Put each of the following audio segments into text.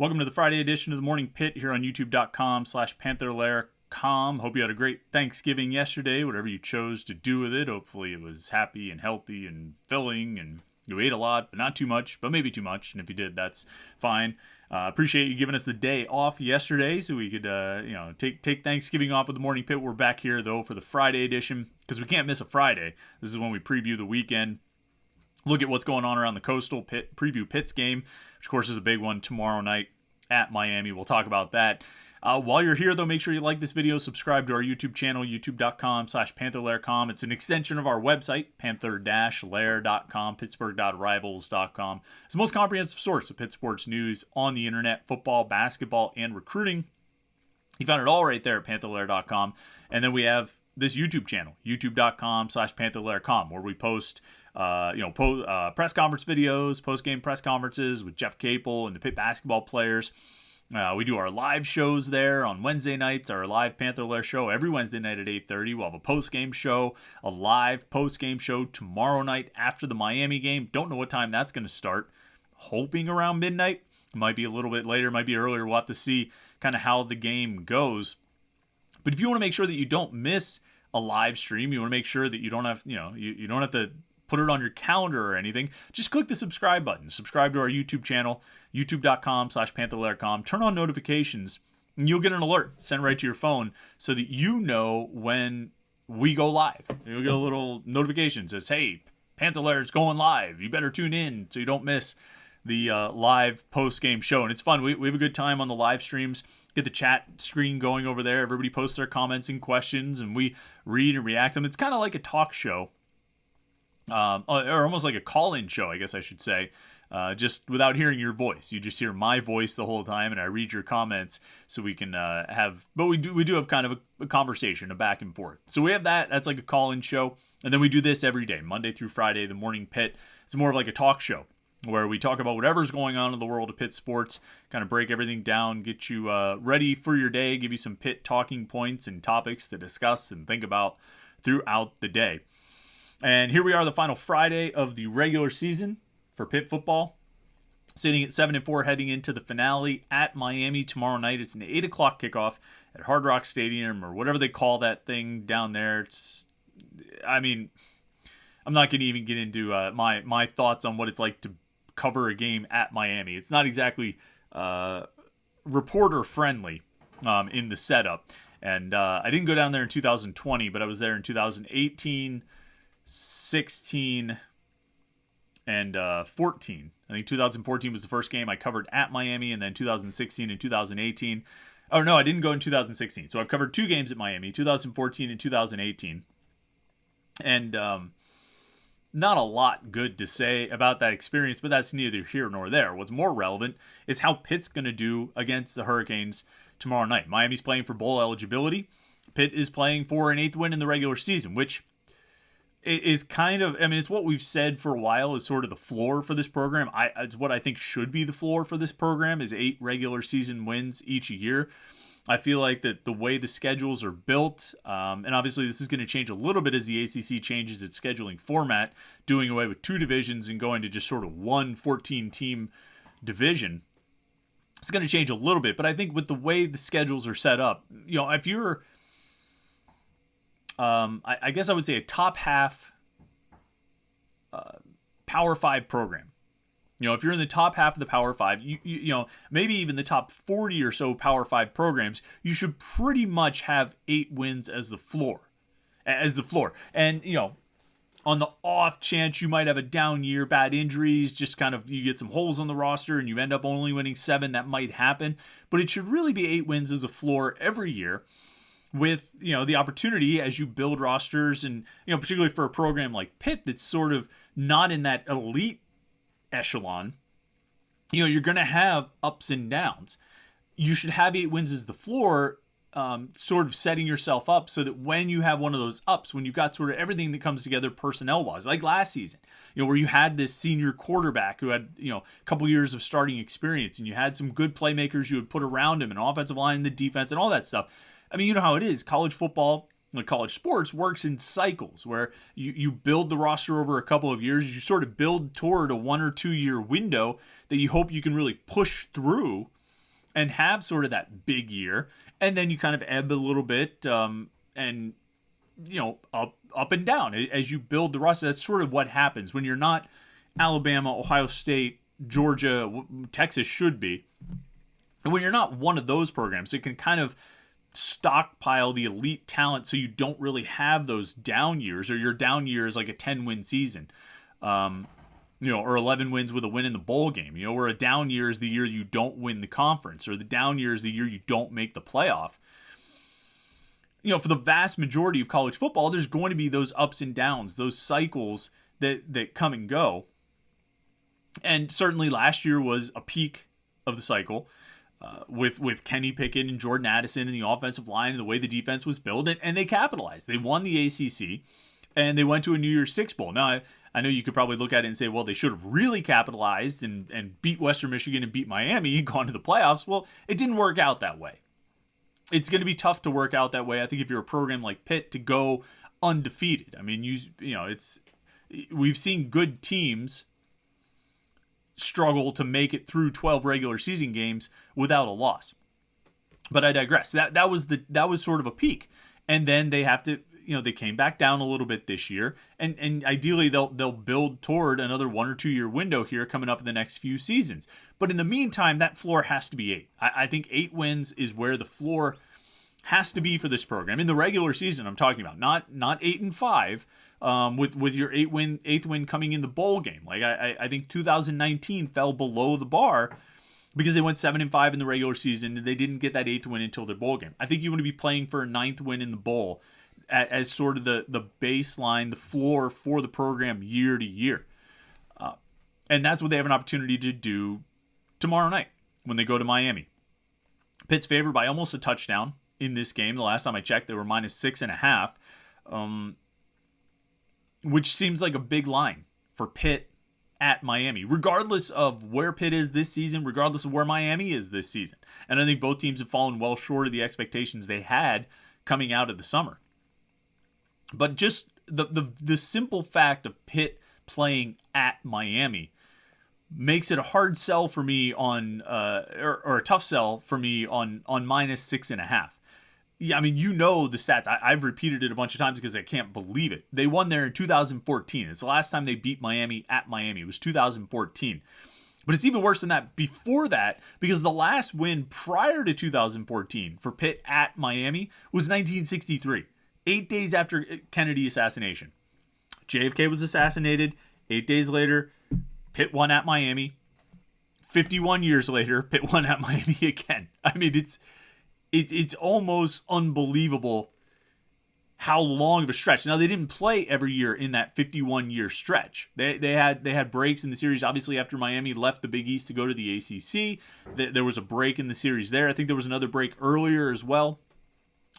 Welcome to the Friday edition of the Morning Pitt here on youtube.com/Panther-Lair.com. Hope you had a great Thanksgiving yesterday, whatever you chose to do with it. Hopefully it was happy and healthy and filling, and you ate a lot, but not too much, but maybe too much. And if you did, that's fine. Appreciate you giving us the day off yesterday so we could take Thanksgiving off with the Morning Pitt. We're back here, though, for the Friday edition because we can't miss a Friday. This is when we preview the weekend. Look at what's going on around the Coastal, preview Pitt's game, which of course is a big one tomorrow night at Miami. We'll talk about that. While you're here, though, make sure you like this video, subscribe to our YouTube channel, youtube.com/Panther-Lair.com. It's an extension of our website, Panther-Lair.com, Pittsburgh.rivals.com. It's the most comprehensive source of Pitt sports news on the internet, football, basketball, and recruiting. You found it all right there at Panther-Lair.com. And then we have this YouTube channel, youtube.com/Panther-Lair.com, where we post press conference videos, post-game press conferences with Jeff Capel and the Pitt basketball players. We do our live shows there on Wednesday nights, our live Panther-Lair show every Wednesday night at 8:30. We'll have a post-game show, a live post-game show tomorrow night after the Miami game. Don't know what time that's going to start. Hoping around midnight. It might be a little bit later, might be earlier. We'll have to see kind of how the game goes. But if you want to make sure that you don't miss a live stream, you want to make sure that you don't have, you don't have to put it on your calendar or anything, just click the subscribe button. Subscribe to our YouTube channel, youtube.com/Panther-Lair.com. Turn on notifications, and you'll get an alert sent right to your phone so that you know when we go live. You'll get a little notification that says, hey, Panther-Lair is going live. You better tune in so you don't miss the live post-game show. And it's fun. We have a good time on the live streams. Get the chat screen going over there. Everybody posts their comments and questions, and we read and react to them. It's kind of like a talk show. Or almost like a call-in show, I guess I should say, just without hearing your voice. You just hear my voice the whole time, and I read your comments so we can but we do have kind of a conversation, a back and forth. So we have that. That's like a call-in show. And then we do this every day, Monday through Friday, the Morning Pitt. It's more of like a talk show where we talk about whatever's going on in the world of Pitt sports, kind of break everything down, get you ready for your day, give you some Pitt talking points and topics to discuss and think about throughout the day. And here we are, the final Friday of the regular season for Pitt football, sitting at 7-4, heading into the finale at Miami tomorrow night. It's an 8 o'clock kickoff at Hard Rock Stadium, or whatever they call that thing down there. I'm not going to even get into my thoughts on what it's like to cover a game at Miami. It's not exactly reporter friendly in the setup. And I didn't go down there in 2020, but I was there in 2018. 16 and 14. I think 2014 was the first game I covered at Miami, and then 2016 and 2018. Oh, no, I didn't go in 2016. So I've covered two games at Miami, 2014 and 2018. And not a lot good to say about that experience, but that's neither here nor there. What's more relevant is how Pitt's going to do against the Hurricanes tomorrow night. Miami's playing for bowl eligibility. Pitt is playing for an 8th win in the regular season, which is kind of, it's what we've said for a while is sort of the floor for this program. It's what I think should be the floor for this program is 8 regular season wins each year. I feel like that the way the schedules are built, and obviously this is going to change a little bit as the ACC changes its scheduling format, doing away with 2 divisions and going to just sort of one 14-team division. It's going to change a little bit, but I think with the way the schedules are set up, if you're I guess I would say a top half Power 5 program. If you're in the top half of the Power 5, you maybe even the top 40 or so Power 5 programs, you should pretty much have 8 wins as the floor. And, on the off chance you might have a down year, bad injuries, just kind of you get some holes on the roster and you end up only winning 7, that might happen. But it should really be 8 wins as a floor every year, with the opportunity as you build rosters, and particularly for a program like Pitt that's sort of not in that elite echelon, you're going to have ups and downs. You should have 8 wins as the floor, sort of setting yourself up so that when you have one of those ups, when you've got sort of everything that comes together personnel-wise, like last season, where you had this senior quarterback who had, a couple years of starting experience, and you had some good playmakers you would put around him, and offensive line, the defense, and all that stuff. You know how it is. College football, like college sports, works in cycles where you build the roster over a couple of years. You sort of build toward a 1 or 2 year window that you hope you can really push through and have sort of that big year, and then you kind of ebb a little bit, and up and down as you build the roster. That's sort of what happens when you're not Alabama, Ohio State, Georgia, Texas should be. And when you're not one of those programs, it can kind of stockpile the elite talent so you don't really have those down years, or your down year is like a 10-win season, or 11 wins with a win in the bowl game, or a down year is the year you don't win the conference, or the down year is the year you don't make the playoff. For the vast majority of college football, there's going to be those ups and downs, those cycles that come and go. And certainly last year was a peak of the cycle. With Kenny Pickett and Jordan Addison and the offensive line and the way the defense was built, and they capitalized. They won the ACC, and they went to a New Year's Six Bowl. Now, I know you could probably look at it and say, well, they should have really capitalized and beat Western Michigan and beat Miami and gone to the playoffs. Well, it didn't work out that way. It's going to be tough to work out that way. I think if you're a program like Pitt, to go undefeated. I mean, we've seen good teams struggle to make it through 12 regular season games without a loss. But I digress. That was sort of a peak. And then they have to, they came back down a little bit this year. And ideally they'll build toward another 1 or 2 year window here coming up in the next few seasons. But in the meantime, that floor has to be 8. I think 8 wins is where the floor has to be for this program. In the regular season, I'm talking about, not 8 and 5. With your eighth win coming in the bowl game. Like I think 2019 fell below the bar because they went 7-5 in the regular season and they didn't get that 8th win until their bowl game. I think you want to be playing for a 9th win in the bowl as sort of the baseline, the floor for the program year to year. And that's what they have an opportunity to do tomorrow night when they go to Miami. Pitt's favored by almost a touchdown in this game. The last time I checked, they were -6.5. Which seems like a big line for Pitt at Miami, regardless of where Pitt is this season, regardless of where Miami is this season. And I think both teams have fallen well short of the expectations they had coming out of the summer. But just the simple fact of Pitt playing at Miami makes it a hard sell for me on, or a tough sell for me on -6.5. Yeah, I mean, the stats. I've repeated it a bunch of times because I can't believe it. They won there in 2014. It's the last time they beat Miami at Miami. It was 2014. But it's even worse than that before that, because the last win prior to 2014 for Pitt at Miami was 1963, 8 days after Kennedy assassination. JFK was assassinated. 8 days later, Pitt won at Miami. 51 years later, Pitt won at Miami again. I mean, it's almost unbelievable how long of a stretch. Now, they didn't play every year in that 51-year stretch. They had breaks in the series. Obviously, after Miami left the Big East to go to the ACC, there was a break in the series there. I think there was another break earlier as well.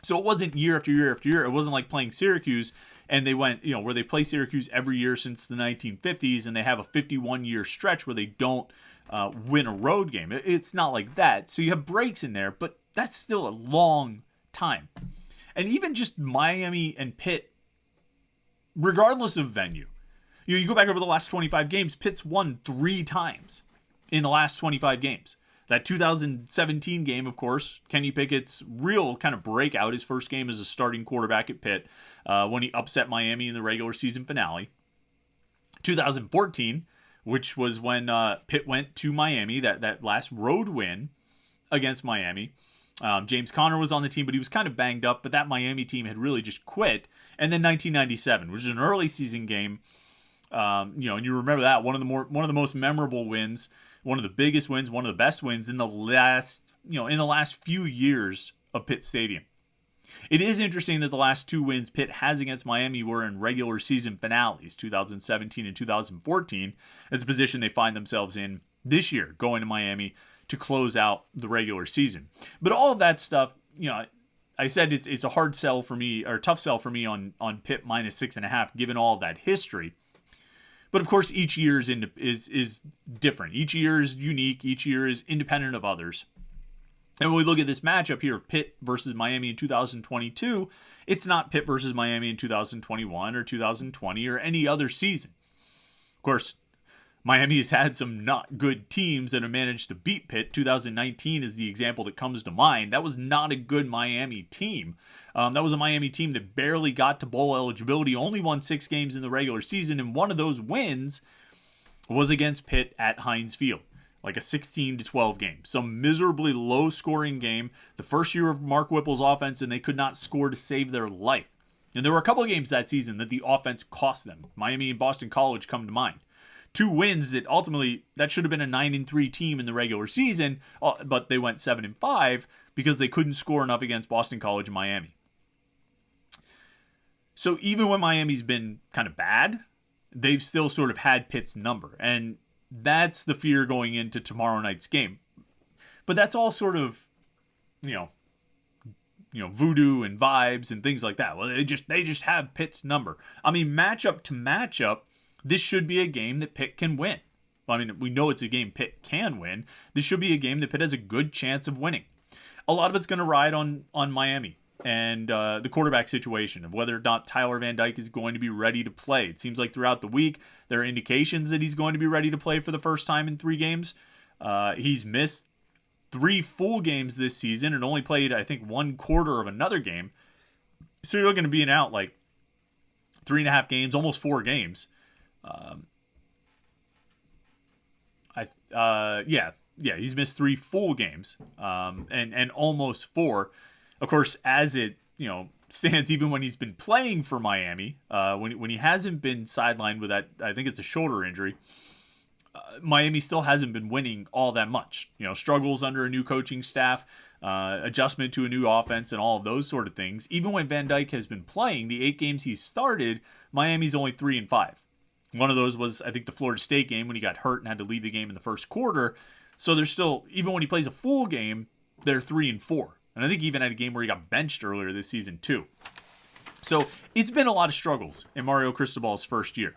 So it wasn't year after year after year. It wasn't like playing Syracuse, and they went, where they play Syracuse every year since the 1950s, and they have a 51-year stretch where they don't win a road game. It's not like that. So you have breaks in there, but that's still a long time. And even just Miami and Pitt, regardless of venue, you go back over the last 25 games, Pitt's won 3 times in the last 25 games. That 2017 game, of course, Kenny Pickett's real kind of breakout, his first game as a starting quarterback at Pitt, when he upset Miami in the regular season finale. 2014, which was when Pitt went to Miami, that last road win against Miami. James Conner was on the team, but he was kind of banged up. But that Miami team had really just quit. And then 1997, which is an early season game. And you remember that one of the most memorable wins, one of the biggest wins, one of the best wins in the last few years of Pitt Stadium. It is interesting that the last 2 wins Pitt has against Miami were in regular season finales, 2017 and 2014. It's a position they find themselves in this year, going to Miami to close out the regular season. But all of that stuff, I said it's a hard sell for me, or a tough sell for me on Pitt -6.5, given all of that history. But of course, each year is different. Each year is unique. Each year is independent of others. And when we look at this matchup here, Pitt versus Miami in 2022, it's not Pitt versus Miami in 2021 or 2020 or any other season. Of course, Miami has had some not good teams that have managed to beat Pitt. 2019 is the example that comes to mind. That was not a good Miami team. That was a Miami team that barely got to bowl eligibility, only won 6 games in the regular season, and one of those wins was against Pitt at Heinz Field, like a 16-12 game. Some miserably low-scoring game, the first year of Mark Whipple's offense, and they could not score to save their life. And there were a couple of games that season that the offense cost them. Miami and Boston College come to mind. 2 wins that ultimately, that should have been a 9-3 team in the regular season, but they went 7-5 because they couldn't score enough against Boston College and Miami. So even when Miami's been kind of bad, they've still sort of had Pitt's number. And that's the fear going into tomorrow night's game. But that's all sort of, voodoo and vibes and things like that. Well, they just have Pitt's number. I mean, matchup to matchup, this should be a game that Pitt can win. Well, I mean, we know it's a game Pitt can win. This should be a game that Pitt has a good chance of winning. A lot of it's going to ride on Miami and the quarterback situation of whether or not Tyler Van Dyke is going to be ready to play. It seems like throughout the week, there are indications that he's going to be ready to play for the first time in 3 games. He's missed 3 full games this season and only played, I think, 1 quarter of another game. So you're looking to be out like 3.5 games, almost 4 games. He's missed 3 full games, and almost 4. Of course, as it stands, even when he's been playing for Miami, when he hasn't been sidelined with that, I think it's a shoulder injury. Miami still hasn't been winning all that much. Struggles under a new coaching staff, adjustment to a new offense, and all of those sort of things. Even when Van Dyke has been playing, the 8 games he's started, Miami's only 3-5. One of those was, I think, the Florida State game when he got hurt and had to leave the game in the first quarter. So they're still, even when he plays a full game, they're 3-4. And I think he even had a game where he got benched earlier this season too. So it's been a lot of struggles in Mario Cristobal's first year.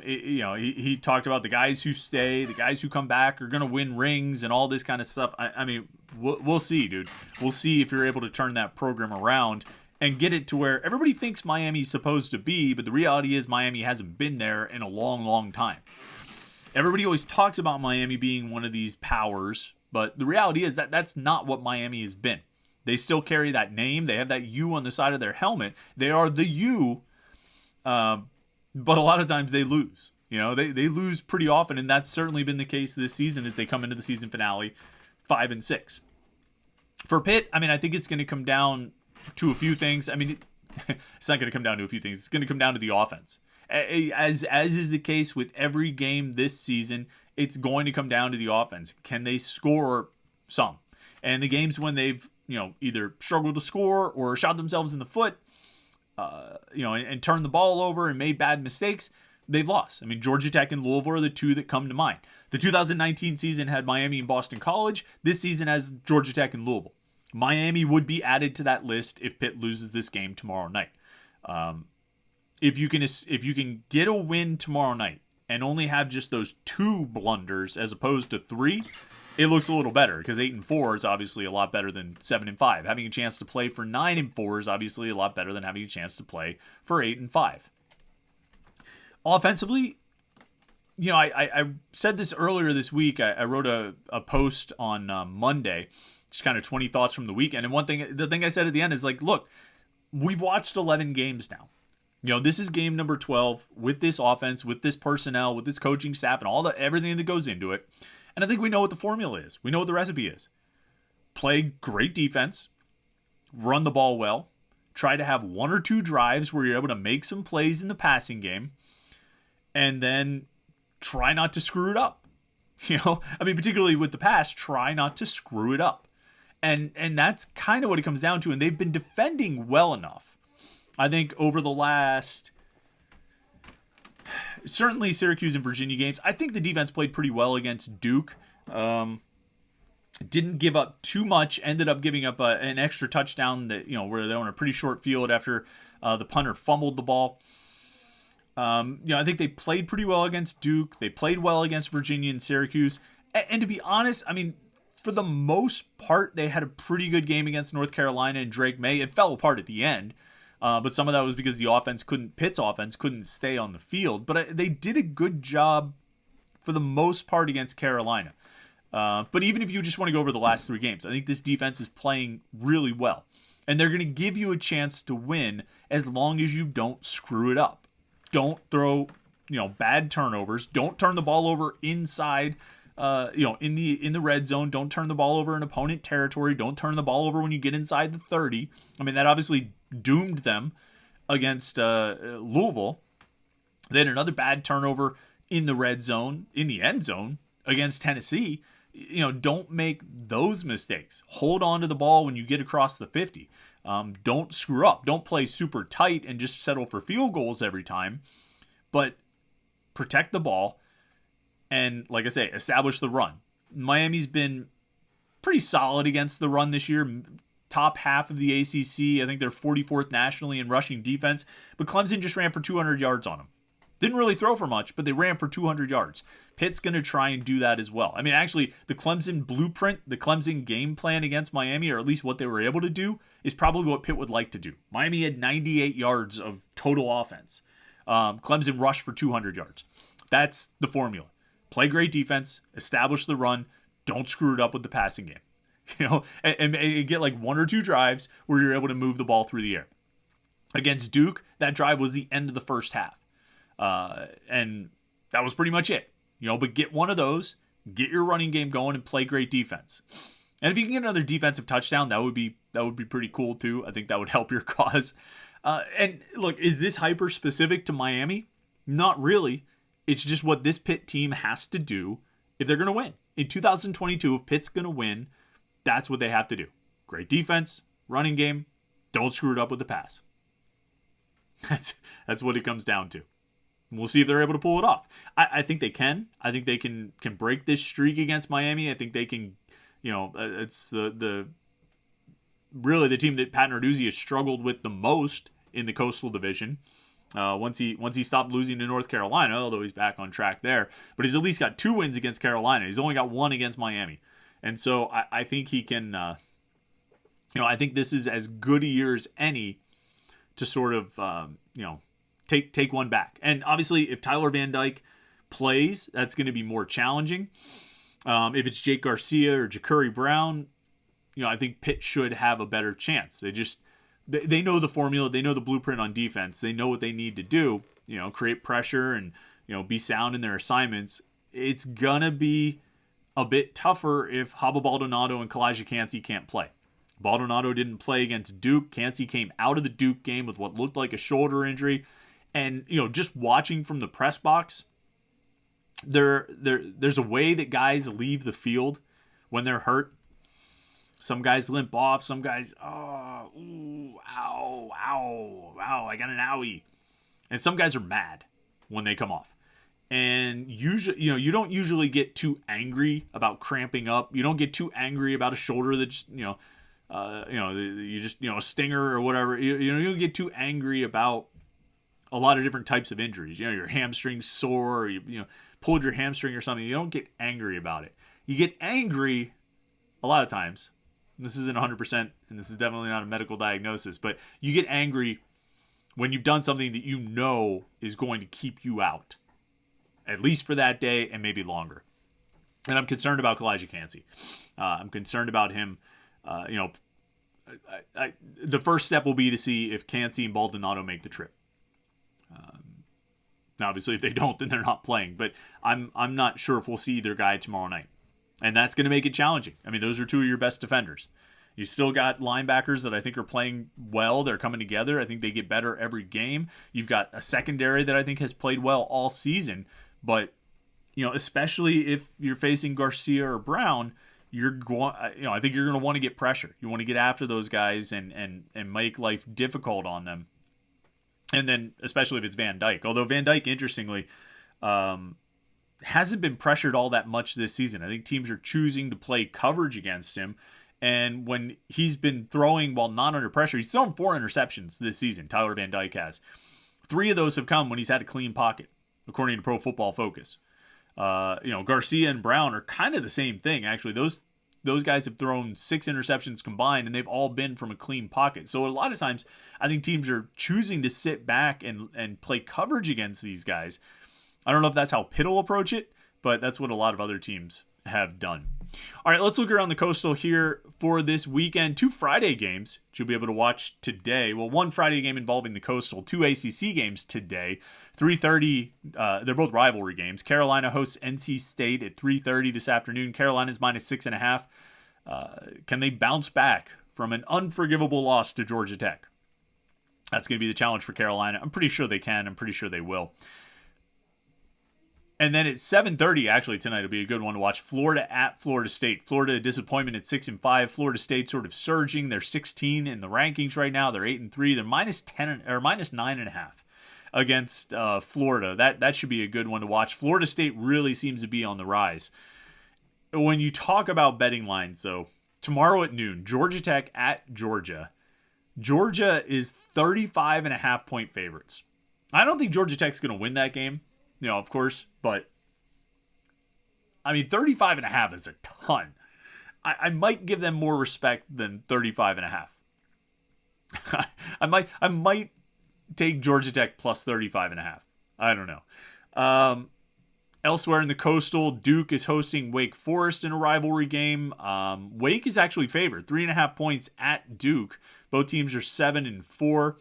He talked about the guys who stay, the guys who come back are going to win rings and all this kind of stuff. I mean, we'll see, dude. We'll see if you're able to turn that program around and get it to where everybody thinks Miami's supposed to be, but the reality is Miami hasn't been there in a long, long time. Everybody always talks about Miami being one of these powers, but the reality is that that's not what Miami has been. They still carry that name. They have that U on the side of their helmet. They are the U, but a lot of times they lose. They lose pretty often, and that's certainly been the case this season as they come into the season finale 5-6. For Pitt, I mean, I think it's going to come down to a few things. I mean, it's not going to come down to a few things. It's going to come down to the offense. As is the case with every game this season, it's going to come down to the offense. Can they score some? And the games when they've either struggled to score or shot themselves in the foot, and turned the ball over and made bad mistakes, they've lost. I mean, Georgia Tech and Louisville are the 2 that come to mind. The 2019 season had Miami and Boston College. This season has Georgia Tech and Louisville. Miami would be added to that list if Pitt loses this game tomorrow night. If you can get a win tomorrow night and only have just those 2 blunders as opposed to 3, it looks a little better because 8-4 is obviously a lot better than 7-5. Having a chance to play for 9-4 is obviously a lot better than having a chance to play for 8-5. Offensively, I said this earlier this week. I wrote a post on Monday, just kind of 20 thoughts from the weekend. And the thing I said at the end is like, look, we've watched 11 games now. This is game number 12 with this offense, with this personnel, with this coaching staff, and everything that goes into it. And I think we know what the formula is. We know what the recipe is. Play great defense, run the ball well, try to have 1 or 2 drives where you're able to make some plays in the passing game, and then try not to screw it up. Particularly with the pass, try not to screw it up. And that's kind of what it comes down to. And they've been defending well enough. I think over the last, certainly Syracuse and Virginia games, I think the defense played pretty well against Duke. Didn't give up too much, ended up giving up an extra touchdown that, where they're on a pretty short field after the punter fumbled the ball. I think they played pretty well against Duke. They played well against Virginia and Syracuse. And to be honest, I mean, for the most part, they had a pretty good game against North Carolina and Drake May. It fell apart at the end. But some of that was because Pitt's offense couldn't stay on the field. But they did a good job for the most part against Carolina. But even if you just want to go over the last 3 games, I think this defense is playing really well. And they're going to give you a chance to win as long as you don't screw it up. Don't throw, bad turnovers. Don't turn the ball over inside, in the red zone. Don't turn the ball over in opponent territory. Don't turn the ball over when you get inside the 30. I mean, that obviously doomed them against Louisville. They had another bad turnover in the red zone, in the end zone against Tennessee. Don't make those mistakes. Hold on to the ball when you get across the 50. Don't screw up. Don't play super tight and just settle for field goals every time. But protect the ball and, like I say, establish the run. Miami's been pretty solid against the run this year. Top half of the ACC. I think they're 44th nationally in rushing defense. But Clemson just ran for 200 yards on them. Didn't really throw for much, but they ran for 200 yards. Pitt's going to try and do that as well. I mean, actually, the Clemson blueprint, the Clemson game plan against Miami, or at least what they were able to do, is probably what Pitt would like to do. Miami had 98 yards of total offense. Clemson rushed for 200 yards. That's the formula. Play great defense, establish the run, don't screw it up with the passing game. And get like 1 or 2 drives where you're able to move the ball through the air. Against Duke, that drive was the end of the first half. And that was pretty much it. But get one of those, get your running game going, and play great defense. And if you can get another defensive touchdown, that would be pretty cool too. I think that would help your cause. And look, is this hyper specific to Miami? Not really. It's just what this Pitt team has to do if they're going to win. In 2022, if Pitt's going to win, that's what they have to do. Great defense, running game, don't screw it up with the pass. That's what it comes down to. We'll see if they're able to pull it off. I think they can. I think they can break this streak against Miami. I think they can, it's really the team that Pat Narduzzi has struggled with the most in the Coastal Division. Once he stopped losing to North Carolina, although he's back on track there. But he's at least got 2 wins against Carolina. He's only got 1 against Miami. And so I think he can, I think this is as good a year as any to sort of, take one back. And obviously, if Tyler Van Dyke plays, that's going to be more challenging. If it's Jake Garcia or Ja'Cory Brown, I think Pitt should have a better chance. They know the formula. They know the blueprint on defense. They know what they need to do, create pressure and, be sound in their assignments. It's going to be a bit tougher if Haba Baldonado and Kalijah Cansey can't play. Baldonado didn't play against Duke. Cansey came out of the Duke game with what looked like a shoulder injury. And, just watching from the press box, there's a way that guys leave the field when they're hurt. Some guys limp off. Some guys, ow, I got an owie. And some guys are mad when they come off. And usually, you don't usually get too angry about cramping up. You don't get too angry about a shoulder that just, you just, a stinger or whatever. You don't get too angry about a lot of different types of injuries. Your hamstring's sore, or you pulled your hamstring or something. You don't get angry about it. You get angry a lot of times. This isn't 100%, and this is definitely not a medical diagnosis, but you get angry when you've done something that you know is going to keep you out, at least for that day and maybe longer. And I'm concerned about Kalijah Cansey. I'm concerned about him. The first step will be to see if Cansey and Baldonado make the trip. Now, obviously, if they don't, then they're not playing. But I'm not sure if we'll see either guy tomorrow night. And that's going to make it challenging. I mean, those are 2 of your best defenders. You still got linebackers that I think are playing well. They're coming together. I think they get better every game. You've got a secondary that I think has played well all season. But, especially if you're facing Garcia or Brown, you're going. I think you're going to want to get pressure. You want to get after those guys and make life difficult on them. And then, especially if it's Van Dyke. Although Van Dyke, interestingly, hasn't been pressured all that much this season. I think teams are choosing to play coverage against him. And when he's been throwing while not under pressure, he's thrown 4 interceptions this season, Tyler Van Dyke has. 3 of those have come when he's had a clean pocket, according to Pro Football Focus. Garcia and Brown are kind of the same thing, actually. Those guys have thrown 6 interceptions combined, and they've all been from a clean pocket. So a lot of times, I think teams are choosing to sit back and play coverage against these guys. I don't know if that's how Pitt will approach it, but that's what a lot of other teams have done. All right, let's look around the Coastal here for this weekend. 2 Friday games that you'll be able to watch today. Well, 1 Friday game involving the Coastal, 2 ACC games today. 3:30, they're both rivalry games. Carolina hosts NC State at 3:30 this afternoon. Carolina's -6.5. Can they bounce back from an unforgivable loss to Georgia Tech? That's going to be the challenge for Carolina. I'm pretty sure they can. I'm pretty sure they will. And then at 7:30, actually tonight will be a good one to watch. Florida at Florida State. Florida, a disappointment at 6-5. Florida State sort of surging. They're 16 in the rankings right now. They're 8-3. They're -10 or -9.5 against Florida. That should be a good one to watch. Florida State really seems to be on the rise. When you talk about betting lines, though, tomorrow at noon, Georgia Tech at Georgia. Georgia is 35.5 point favorites. I don't think Georgia Tech's going to win that game. Of course, but 35.5 is a ton. I might give them more respect than 35.5. I might take Georgia Tech plus 35.5. I don't know. Elsewhere in the Coastal, Duke is hosting Wake Forest in a rivalry game. Wake is actually favored, 3.5 points at Duke. Both teams are 7-4.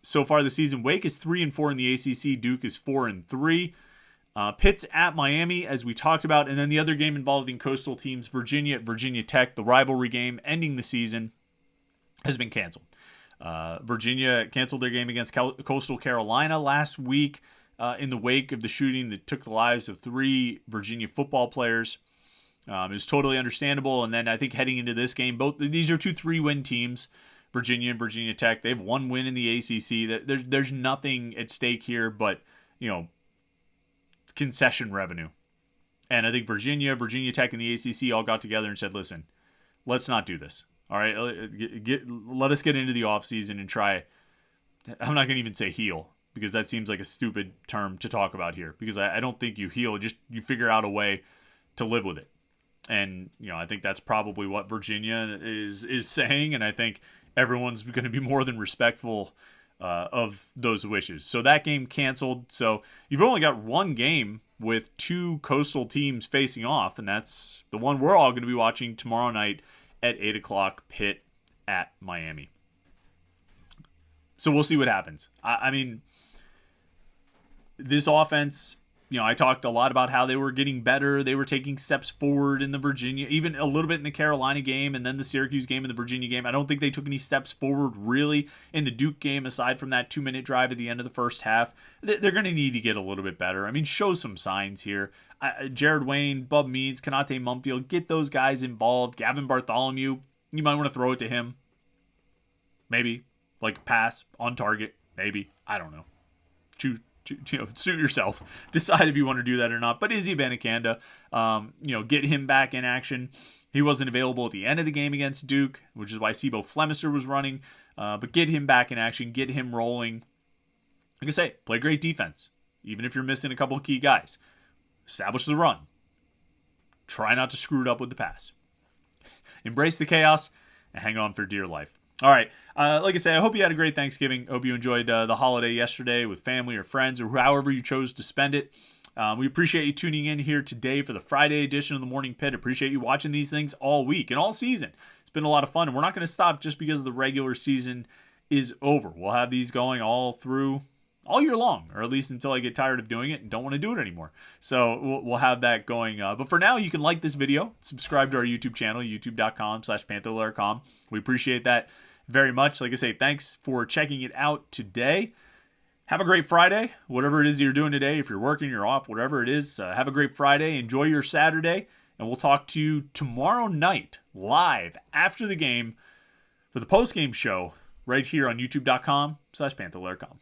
So far this season, Wake is 3-4 in the ACC. Duke is 4-3. Pitt's at Miami, as we talked about. And then the other game involving Coastal teams, Virginia at Virginia Tech, the rivalry game ending the season, has been canceled. Virginia canceled their game against Coastal Carolina last week in the wake of the shooting that took the lives of 3 Virginia football players. It was totally understandable. And then I think heading into this game, these are 2 3-win teams. Virginia and Virginia Tech, they have 1 win in the ACC. There's nothing at stake here but, concession revenue. And I think Virginia Tech, and the ACC all got together and said, listen, let's not do this. All right, let us get into the offseason and try. I'm not going to even say heal, because that seems like a stupid term to talk about here, because I don't think you heal. Just you figure out a way to live with it. And, I think that's probably what Virginia is saying, and I think everyone's going to be more than respectful of those wishes. So that game canceled. So you've only got 1 game with 2 Coastal teams facing off, and that's the one we're all going to be watching tomorrow night at 8 o'clock, Pitt at Miami. So we'll see what happens. I mean, this offense, I talked a lot about how they were getting better. They were taking steps forward in the Virginia, even a little bit in the Carolina game, and then the Syracuse game and the Virginia game. I don't think they took any steps forward really in the Duke game, aside from that 2-minute drive at the end of the first half. They're going to need to get a little bit better. Show some signs here. Jared Wayne, Bub Meads, Kanate Mumfield, get those guys involved. Gavin Bartholomew, you might want to throw it to him. Maybe. Like a pass on target. Maybe. I don't know. Suit yourself. Decide if you want to do that or not. But Izzy Benicanda, get him back in action. He wasn't available at the end of the game against Duke, which is why Sibo Flemister was running. But get him back in action. Get him rolling. Like I say, play great defense. Even if you're missing a couple of key guys. Establish the run. Try not to screw it up with the pass. Embrace the chaos and hang on for dear life. All right. Like I said, I hope you had a great Thanksgiving. Hope you enjoyed the holiday yesterday with family or friends or however you chose to spend it. We appreciate you tuning in here today for the Friday edition of the Morning Pit. Appreciate you watching these things all week and all season. It's been a lot of fun, and we're not going to stop just because the regular season is over. We'll have these going all year long, or at least until I get tired of doing it and don't want to do it anymore. So we'll have that going. But for now, you can like this video, subscribe to our YouTube channel, youtube.com/Panther-Lair.com. We appreciate that very much. Like I say, thanks for checking it out today. Have a great Friday, whatever it is you're doing today. If you're working, you're off, whatever it is, have a great Friday. Enjoy your Saturday, and we'll talk to you tomorrow night live after the game for the post-game show right here on youtube.com/Panther-Lair.com.